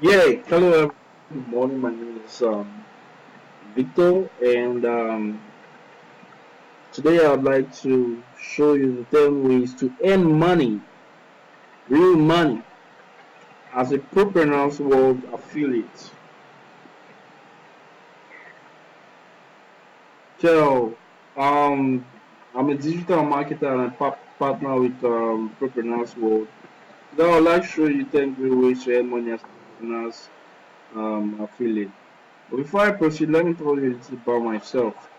Yeah, hello, good morning. My name is Victor, and today I'd like to show you the 10 ways to earn money, real money, as a Propreneurs World affiliate. So, um, I'm a digital marketer and a partner with Propreneurs World. Now, I'd like to show you 10 great ways to earn money as a Propreneurs affiliate. But before I proceed, let me tell you a little about myself.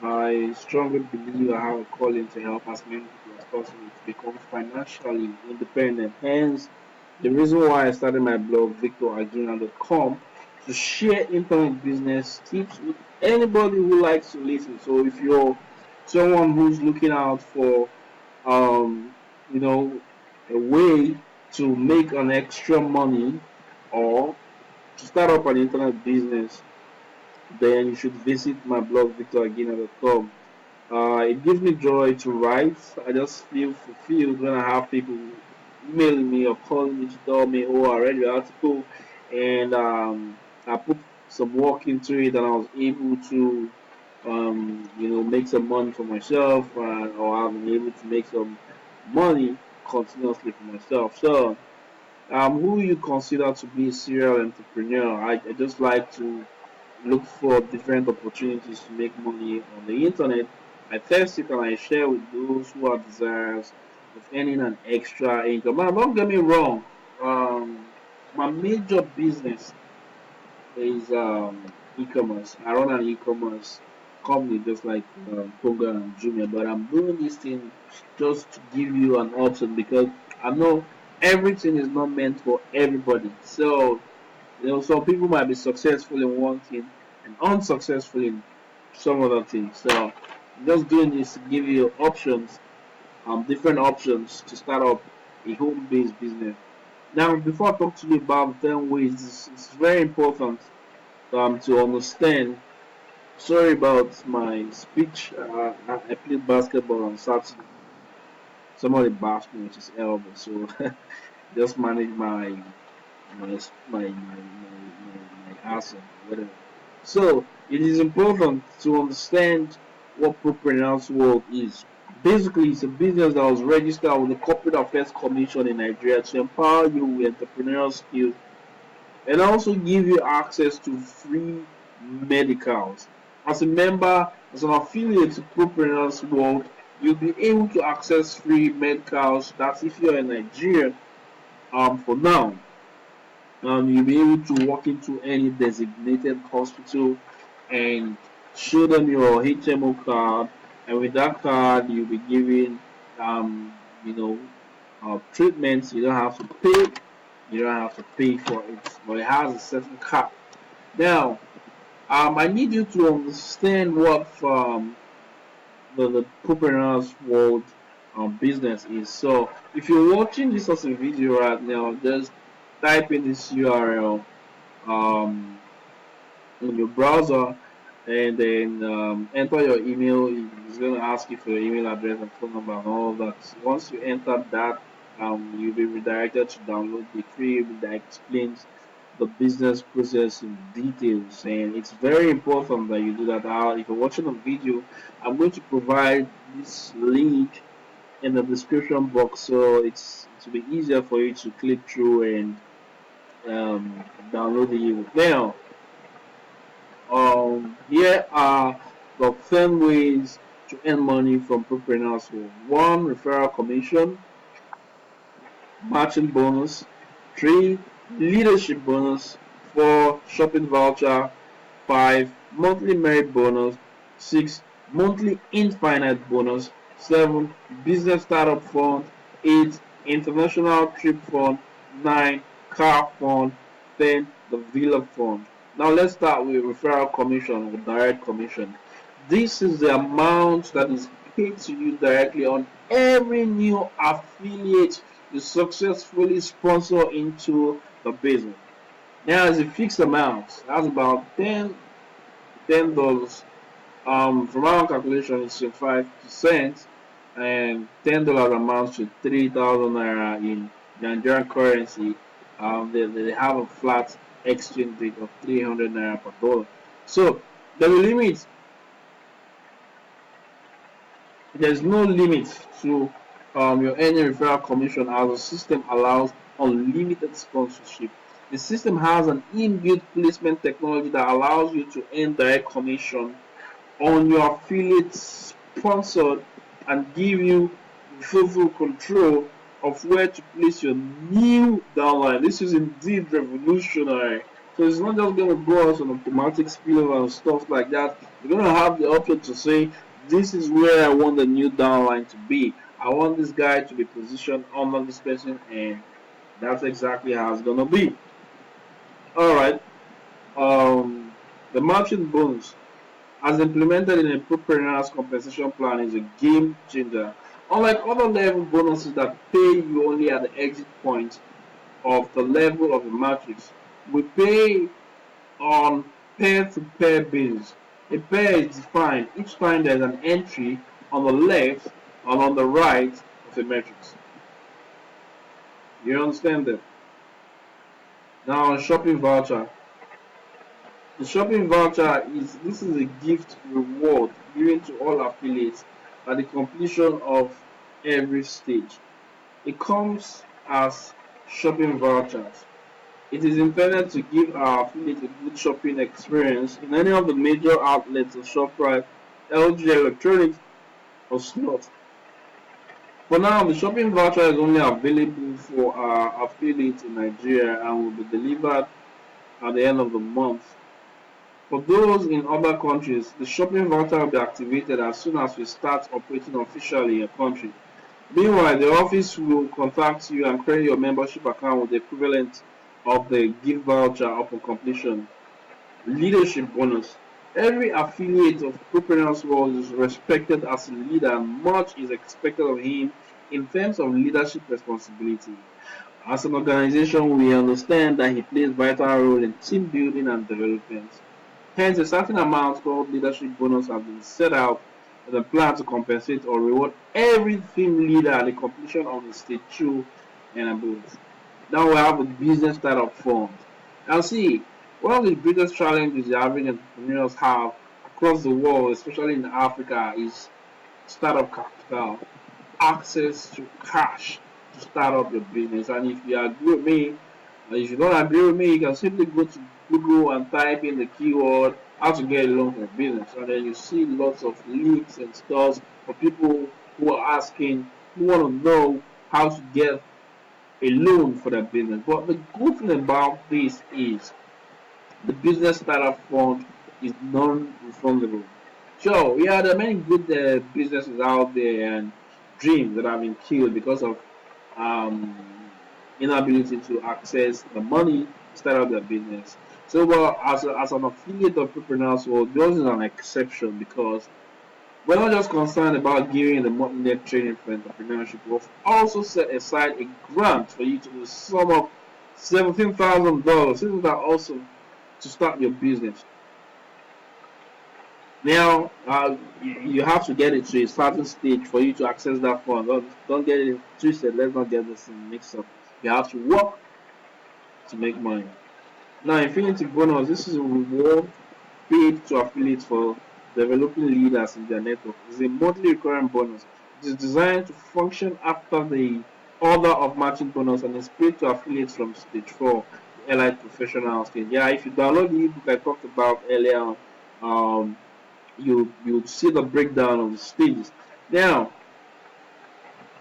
I strongly believe I have a calling to help as many people as possible to become financially independent. Hence, the reason why I started my blog, victoragina.com, to share internet business tips with anybody who likes to listen. So, if you're someone who's looking out for, um, you know, a way to make an extra money or to start up an internet business, then you should visit my blog, victoragina.com. It gives me joy to write. I just feel fulfilled when I have people emailing me or calling me to tell me, "Oh, I read your article," and I put some work into it, and I was able to, make some money for myself, or I've been able to make some money continuously for myself. So, who you consider to be a serial entrepreneur? I just like to look for different opportunities to make money on the internet. I test it and I share with those who are desirous of earning an extra income. Now, don't get me wrong. My major business is e-commerce. I run an e-commerce company just like Konga and Jumia, but I'm doing this thing just to give you an option because I know everything is not meant for everybody. So some people might be successful in one thing and unsuccessful in some other things. So I'm just doing this to give you options, different options to start up a home-based business. Now, before I talk to you about the 10 ways, it's very important to understand. Sorry about my speech. I played basketball on Saturday. Somebody bashed me with his elbow, so just manage my accent, whatever. So it is important to understand what Propreneurs World is. Basically, it's a business that was registered with the Corporate Affairs Commission in Nigeria to empower you with entrepreneurial skills and also give you access to free medicals. As a member, as an affiliate to Propreneurs World, you'll be able to access free medicals. That's if you're in Nigeria. For now, you'll be able to walk into any designated hospital and show them your HMO card, and with that card, you'll be given, you know, treatments. You don't have to pay. You don't have to pay for it, but it has a certain cap. Now, I need you to understand what the Propreneurs World business is. So, if you're watching this as a video right now, just type in this URL um, in your browser and then enter your email. It's going to ask you for your email address and phone number and all of that. Once you enter that, you'll be redirected to download the free ebook that explains the business process in details. And it's very important that you do that. If you're watching a video, I'm going to provide this link in the description box, so it will be easier for you to click through and download the ebook. Now, here are the 10 ways to earn money from Propreneurs World. 1. Referral commission, matching bonus. 3. Leadership bonus. 4. Shopping voucher. 5. Monthly merit bonus. 6. Monthly infinite bonus. 7. Business startup fund. 8. International trip fund. 9. Car fund. 10. The villa fund. Now let's start with referral commission or direct commission. This is the amount that is paid to you directly on every new affiliate you successfully sponsor into the business. Now it's a fixed amount. That's about $10. From our calculation, it's 5%, and $10 amounts to 3,000 naira in Nigerian currency. They have a flat exchange rate of 300 naira per dollar. So the limit, there's no limit to your earning referral commission as the system allows unlimited sponsorship. The system has an inbuilt placement technology that allows you to earn direct commission on your affiliates sponsored and give you full control of where to place your new downline. This is indeed revolutionary. So it's not just going to go as an automatic spillover and stuff like that. You're going to have the option to say, this is where I want the new downline to be. I want this guy to be positioned under this person, and that's exactly how it's going to be. All right. Um, the matching bonus, as implemented in a Propreneurs compensation plan, is a game changer. Unlike other level bonuses that pay you only at the exit point of the level of the matrix, we pay on pair-to-pair basis. A pair is defined each time there is an entry on the left and on the right of a matrix. You understand that? Now, shopping voucher. The shopping voucher is a gift reward given to all affiliates at the completion of every stage. It comes as shopping vouchers. It is intended to give our affiliates a good shopping experience in any of the major outlets of ShopRite, LG Electronics, or Slot. For now, the shopping voucher is only available for our affiliates in Nigeria and will be delivered at the end of the month. For those in other countries, the shopping voucher will be activated as soon as we start operating officially in your country. Meanwhile, the office will contact you and create your membership account with the equivalent of the gift voucher upon completion. Leadership bonus. Every affiliate of Propreneurs World is respected as a leader and much is expected of him in terms of leadership responsibility. As an organization, we understand that he plays a vital role in team building and development. Hence, a certain amount called leadership bonus has been set out as a plan to compensate or reward every team leader at the completion of the stage 2 and above. Now we have a business startup fund. Now see, one of the biggest challenges the average entrepreneurs have across the world, especially in Africa, is startup capital, access to cash to start up your business. And if you agree with me, if you don't agree with me, you can simply go to Google and type in the keyword how to get a loan for business, and then you see lots of links and stuff for people who are asking, who want to know how to get a loan for their business. But the good thing about this is the business startup fund is non-refundable. So yeah, there are many good businesses out there and dreams that have been killed because of inability to access the money to start up their business. So, well, as an affiliate of Propreneurs World, yours is an exception because we're not just concerned about giving the monthly training for entrepreneurship. We've also set aside a grant for you to sum up $17,000. This is awesome to start your business. Now, you have to get it to a certain stage for you to access that fund. Don't get it twisted. Let's not get this mixed up. You have to work to make money. Now, Infinity Bonus, this is a reward paid to affiliates for developing leaders in their network. It's a monthly recurring bonus. It is designed to function after the order of matching bonus and is paid to affiliates from stage 4, the allied professional stage. Yeah, if you download the ebook I talked about earlier, um, you'll see the breakdown of the stages. Now,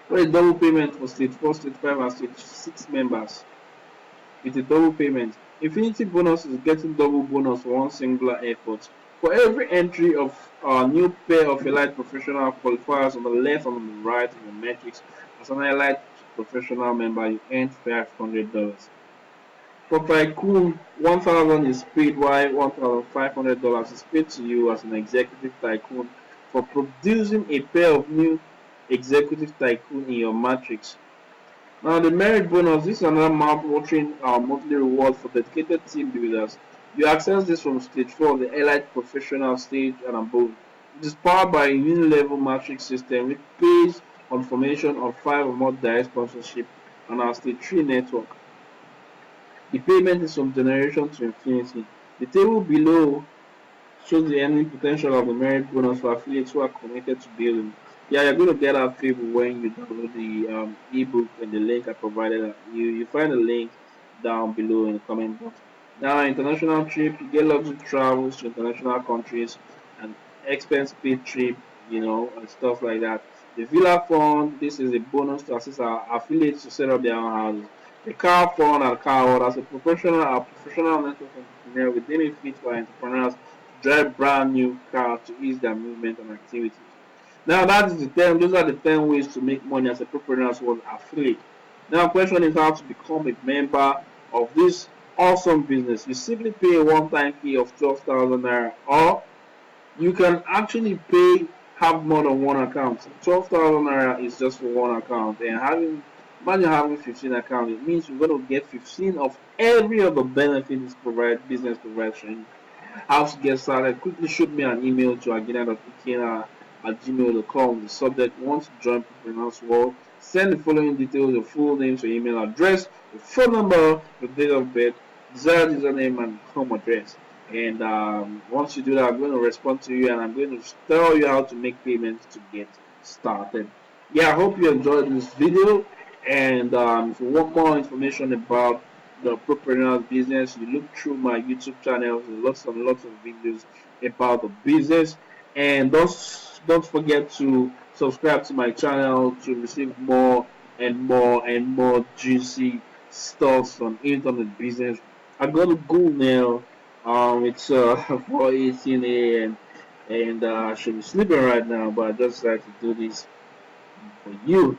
for a double payment for stage 4, stage 5, and stage 6 members, with a double payment. Infinity bonus is getting double bonus for one singular effort. For every entry of a new pair of allied professional qualifiers on the left and on the right of the matrix, as an allied professional member, you earn $500. For Tycoon, 1000 is paid while $1,500 is paid to you as an executive tycoon for producing a pair of new executive tycoon in your matrix. Now, the merit bonus, this is another mouth-watering monthly reward for dedicated team builders. You access this from stage 4 of the allied professional stage and above. It is powered by a uni-level matrix system which pays on formation of 5 or more direct sponsorship on our stage 3 network. The payment is from generation to infinity. The table below shows the earning potential of the merit bonus for affiliates who are committed to building. Yeah, you're going to get that favor when you download the ebook and the link I provided. You find the link down below in the comment box. Now, international trip, you get luxury travels to international countries and expense paid trip, and stuff like that. The Villa Fund, this is a bonus to assist our affiliates to set up their own houses. The Car Fund and Car World, as a professional network entrepreneur with benefits for entrepreneurs drive brand new cars to ease their movement and activities. Now that is the 10, those are the 10 ways to make money as a Propreneurs World affiliate. Now question is how to become a member of this awesome business. You simply pay a one-time fee of 12,000 naira, or you can actually have more than one account. 12,000 naira is just for one account, and imagine having 15 accounts. It means you're going to get 15 of every other benefits business provides for you. How to get started? Quickly shoot me an email to agina.ikena@gmail.com. The subject: want to join Propreneurs World. Send the following details: your full name, your email address, your phone number, your date of birth, desired username, and home address. And once you do that, I'm going to respond to you and I'm going to tell you how to make payments to get started. Yeah, I hope you enjoyed this video. And if you want more information about the Propreneurs business, you look through my YouTube channel, lots and lots of videos about the business. And don't forget to subscribe to my channel to receive more and more and more juicy stuff on internet business. I got to go now. It's 4:18 a.m. and I should be sleeping right now, but I just like to do this for you.